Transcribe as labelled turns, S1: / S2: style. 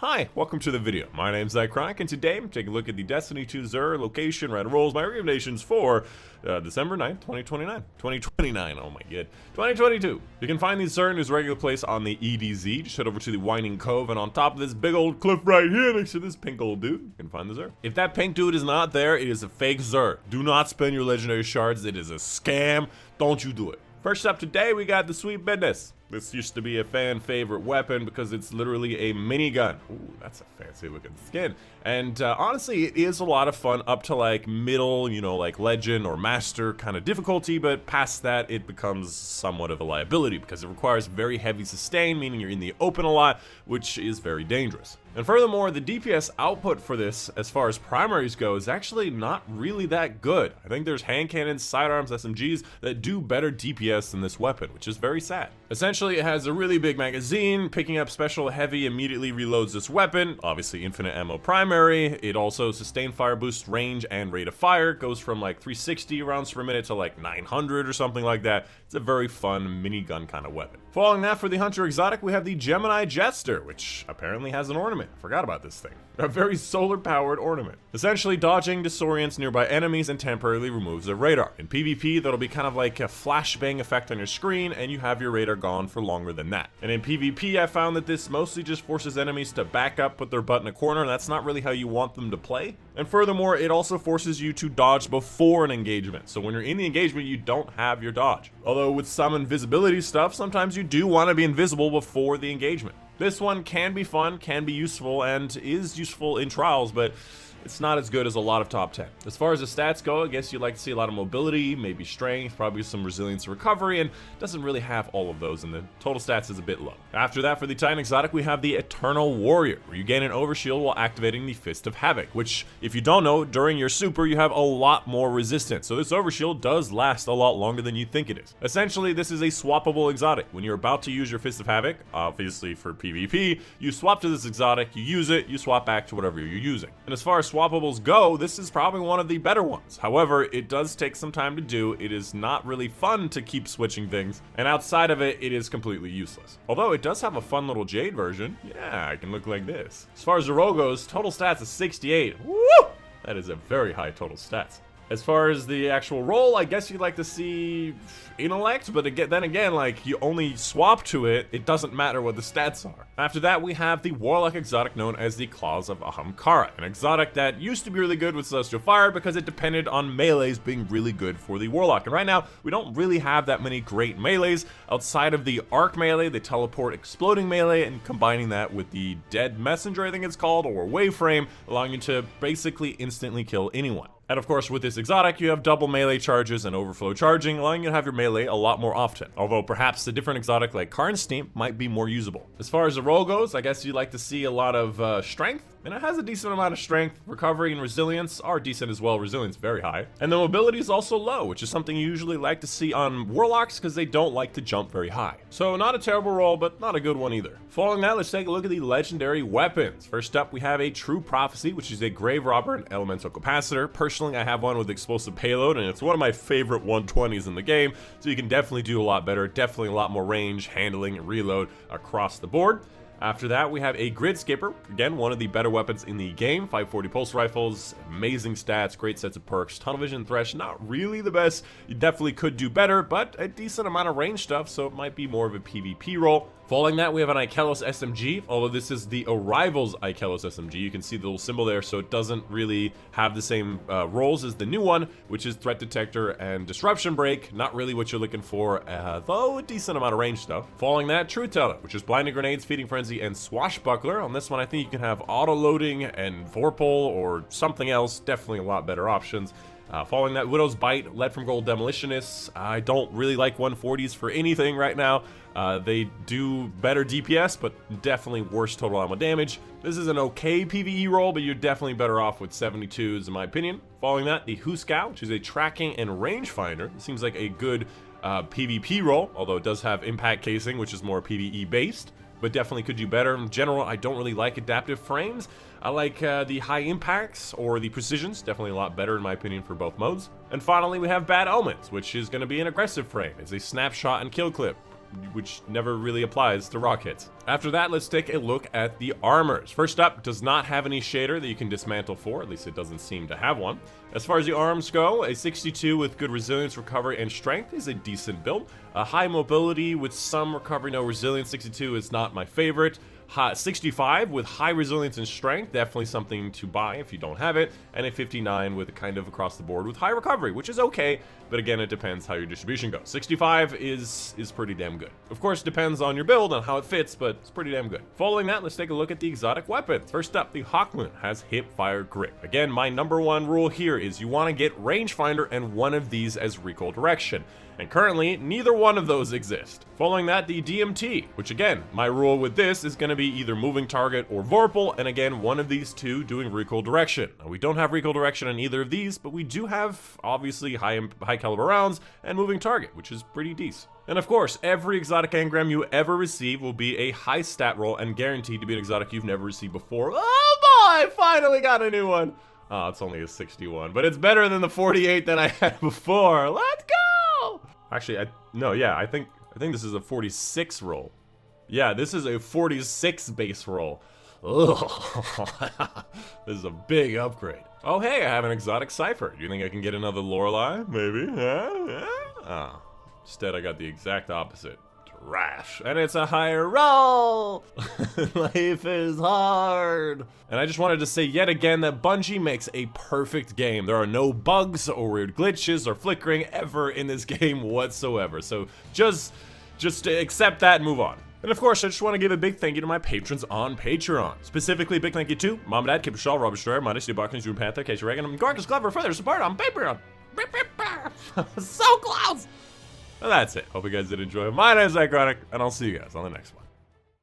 S1: Hi, welcome to the video. My name's Dychronic, and today I'm taking a look at the Destiny 2 Xur location, red rolls, my recommendations for December 9th, 2029, oh my god, 2022. You can find these Xur in his regular place on the EDZ. Just head over to the Winding Cove, and on top of this big old cliff right here, next to this pink old dude, you can find the Xur. If that pink dude is not there, it is a fake Xur. Do not spend your legendary shards, it is a scam. Don't you do it. First up today, we got the sweet business. This used to be a fan favorite weapon because it's literally a minigun. Ooh, that's a fancy looking skin. And honestly, it is a lot of fun up to like middle, you know, like legend or master kind of difficulty, but past that, it becomes somewhat of a liability because it requires very heavy sustain, meaning you're in the open a lot, which is very dangerous. And furthermore, the DPS output for this, as far as primaries go, is actually not really that good. I think there's hand cannons, sidearms, SMGs that do better DPS than this weapon, which is very sad. Essentially, it has a really big magazine. Picking up special heavy immediately reloads this weapon. Obviously, infinite ammo primary. It also sustained fire boost range and rate of fire. It goes from like 360 rounds per minute to like 900 or something like that. It's a very fun minigun kind of weapon. Following that, for the Hunter exotic, we have the GEMINI JESTER, which apparently has an ornament. I forgot about this thing. A very solar-powered ornament. Essentially, dodging disorients nearby enemies and temporarily removes their radar. In PvP, that'll be kind of like a flashbang effect on your screen, and you have your radar gone for longer than that. And in PvP, I found that this mostly just forces enemies to back up, put their butt in a corner, and that's not really how you want them to play. And furthermore, it also forces you to dodge before an engagement. So when you're in the engagement, you don't have your dodge. Although with some invisibility stuff, sometimes you do want to be invisible before the engagement. This one can be fun, can be useful, and is useful in trials, but it's not as good as a lot of top 10. As far as the stats go, I guess you'd like to see a lot of mobility, maybe strength, probably some resilience and recovery, and doesn't really have all of those, and the total stats is a bit low. After that, for the Titan exotic, we have the Eternal Warrior, where you gain an overshield while activating the Fist of Havoc, which, if you don't know, during your super, you have a lot more resistance, so this overshield does last a lot longer than you think it is. Essentially, this is a swappable exotic. When you're about to use your Fist of Havoc, obviously for PvP, you swap to this exotic, you use it, you swap back to whatever you're using. And as far as swappables go, this is probably one of the better ones. However, it does take some time to do. It is not really fun to keep switching things, and outside of it, it is completely useless. Although it does have a fun little Jade version. Yeah, it can look like this. As far as the roll goes, total stats is 68. Woo! That is a very high total stats. As far as the actual roll, I guess you'd like to see intellect, but then again, like, you only swap to it, it doesn't matter what the stats are. After that, we have the Warlock exotic known as the Claws of AHAMKARA, an exotic that used to be really good with Celestial Fire because it depended on melees being really good for the Warlock. And right now, we don't really have that many great melees outside of the Arc melee, the Teleport Exploding melee, and combining that with the Dead Messenger, I think it's called, or Waveframe, allowing you to basically instantly kill anyone. And of course, with this exotic, you have double melee charges and overflow charging, allowing you to have your melee a lot more often. Although perhaps a different exotic like Karnstein might be more usable. As far as the roll goes, I guess you'd like to see a lot of strength. And it has a decent amount of strength. Recovery and resilience are decent as well. Resilience very high. And the mobility is also low, which is something you usually like to see on Warlocks because they don't like to jump very high. So not a terrible roll, but not a good one either. Following that, let's take a look at the legendary weapons. First up, we have a True Prophecy, which is a Grave Robber and Elemental Capacitor. Personally, I have one with explosive payload, and it's one of my favorite 120s in the game, so you can definitely do a lot better. Definitely a lot more range, handling, and reload across the board. After that, we have a Gridskipper, again, one of the better weapons in the game. 540 pulse rifles, amazing stats, great sets of perks. Tunnel Vision Thresh, not really the best. You definitely could do better, but a decent amount of range stuff, so it might be more of a PvP role. Following that, we have an Ikelos SMG, although this is the Arrivals Ikelos SMG. You can see the little symbol there, so it doesn't really have the same roles as the new one, which is Threat Detector and Disruption Break. Not really what you're looking for, though a decent amount of range stuff. Following that, Truth Teller, which is Blinding Grenades, Feeding Frenzy, and Swashbuckler. On this one, I think you can have auto-loading and Vorpal or something else. Definitely a lot better options. Following that, Widow's Bite, Lead from Gold Demolitionists. I don't really like 140s for anything right now. They do better DPS, but definitely worse total ammo damage. This is an okay PvE roll, but you're definitely better off with 72s in my opinion. Following that, the Huskow, which is a tracking and rangefinder. It seems like a good PvP roll, although it does have impact casing, which is more PvE based. But definitely could do better. In general, I don't really like adaptive frames. I like the high impacts or the precisions, definitely a lot better in my opinion for both modes. And finally, we have Bad Omens, which is going to be an aggressive frame. It's a snapshot and kill clip. which never really applies to rockets. After that, let's take a look at the armors. First up, does not have any shader that you can dismantle for, at least it doesn't seem to have one. As far as the arms go, a 62 with good resilience, recovery, and strength is a decent build. A high mobility with some recovery, no resilience, 62 is not my favorite. 65 with high resilience and strength, definitely something to buy if you don't have it, and a 59 with kind of across the board with high recovery, which is okay, but again, it depends how your distribution goes. 65 is pretty damn good. Of course, depends on your build and how it fits, but it's pretty damn good. Following that, let's take a look at the exotic weapons. First up, the Hawkmoon has hip fire grip. Again, my number one rule here is you want to get rangefinder and one of these as recoil direction. And currently, neither one of those exist. Following that, the DMT, which again, my rule with this is going to be either moving target or Vorpal, and again, one of these two doing recoil direction. Now, we don't have recoil direction on either of these, but we do have, obviously, high caliber rounds and moving target, which is pretty decent. And of course, every exotic engram you ever receive will be a high stat roll and guaranteed to be an exotic you've never received before. Oh boy, finally got a new one. Oh, it's only a 61, but it's better than the 48 that I had before. Let's go! Actually, I think this is a 46 roll. Yeah, this is a 46 base roll. Ugh. This is a big upgrade. Oh, hey, I have an exotic cipher. Do you think I can get another Lorelei? Maybe? Yeah? Oh, instead, I got the exact opposite. Trash. And it's a higher roll. Life is hard. And I just wanted to say yet again that Bungie makes a perfect game. There are no bugs or weird glitches or flickering ever in this game whatsoever. So just accept that and move on. And of course, I just want to give a big thank you to my patrons on Patreon. Specifically, big thank you to Mom and Dad, Kip Shaw, Robert Strayer, Modesty, Buckins, June Panther, Casey Reagan, and Gorgeous Glover for their support on Patreon. So close! And that's it. Hope you guys did enjoy. My name is Dychronic, and I'll see you guys on the next one.